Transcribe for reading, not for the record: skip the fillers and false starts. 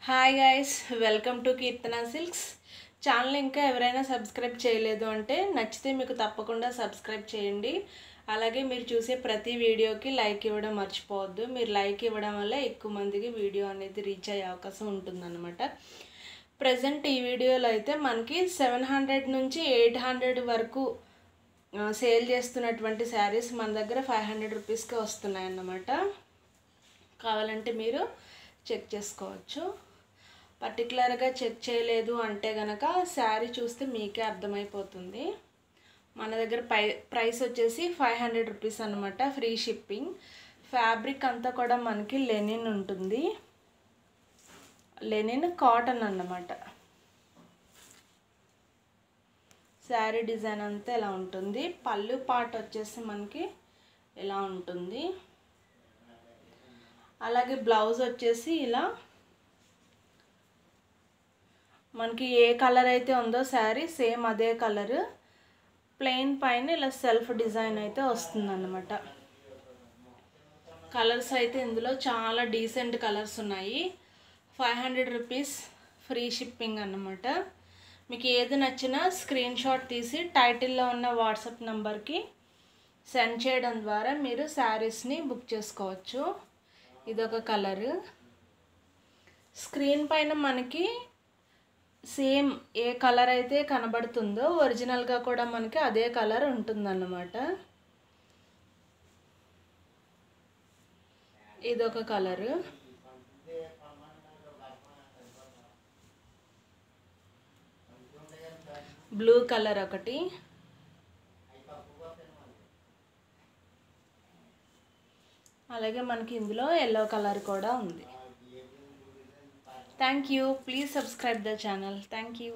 Hi guys, welcome to Keerthana silks channel. ఇంకా ఎవరైనా subscribe చేయలేదు అంటే నచ్చితే మీకు తప్పకుండా సబ్స్క్రైబ్ చేయండి. అలాగే మీరు చూసే ప్రతి వీడియోకి లైక్ ఇవ్వడం మర్చిపోవద్దు. మీరు లైక్ ఇవ్వడం వల్ల ఎక్కువ మందికి వీడియో అనేది రీచ్ అయ్యే అవకాశం ఉంటుందన్నమాట. ప్రజెంట్ ఈ వీడియోలో అయితే మనకి 700 నుంచి 800 వరకు సేల్ చేస్తున్నటువంటి శారీస్ మన దగ్గర 500 రూపీస్కి వస్తున్నాయన్నమాట. కావాలంటే మీరు చెక్ చేసుకోవచ్చు. పర్టికులర్గా చెక్ చేయలేదు అంటే కనుక శారీ చూస్తే మీకే అర్థమైపోతుంది. మన దగ్గర ప్రైస్ వచ్చేసి 500 రూపీస్ అనమాట, ఫ్రీ షిప్పింగ్. ఫ్యాబ్రిక్ అంతా కూడా మనకి లెనిన్ ఉంటుంది, లెనిన్ కాటన్ అన్నమాట. శారీ డిజైన్ అంతా ఇలా ఉంటుంది. పళ్ళు పార్ట్ వచ్చేసి మనకి ఇలా ఉంటుంది. అలాగే బ్లౌజ్ వచ్చేసి ఇలా మనకి ఏ కలర్ అయితే ఉందో శారీ సేమ్ అదే కలర్ ప్లెయిన్ పైన ఇలా సెల్ఫ్ డిజైన్ అయితే వస్తుందన్నమాట. కలర్స్ అయితే ఇందులో చాలా డీసెంట్ కలర్స్ ఉన్నాయి. 500 రూపీస్ ఫ్రీ షిప్పింగ్ అన్నమాట. మీకు ఏది నచ్చినా స్క్రీన్ షాట్ తీసి టైటిల్లో ఉన్న వాట్సాప్ నెంబర్కి సెండ్ చేయడం ద్వారా మీరు శారీస్ని బుక్ చేసుకోవచ్చు. ఇదొక కలరు. స్క్రీన్ పైన మనకి సేమ్ ఏ కలర్ అయితే కనబడుతుందో ఒరిజినల్గా కూడా మనకి అదే కలర్ ఉంటుందన్నమాట. ఇదొక కలరు. బ్లూ కలర్ ఒకటి. అలాగే మనకి ఇందులో ఎల్లో కలర్ కూడా ఉంది. Thank you. Please subscribe the channel. Thank you.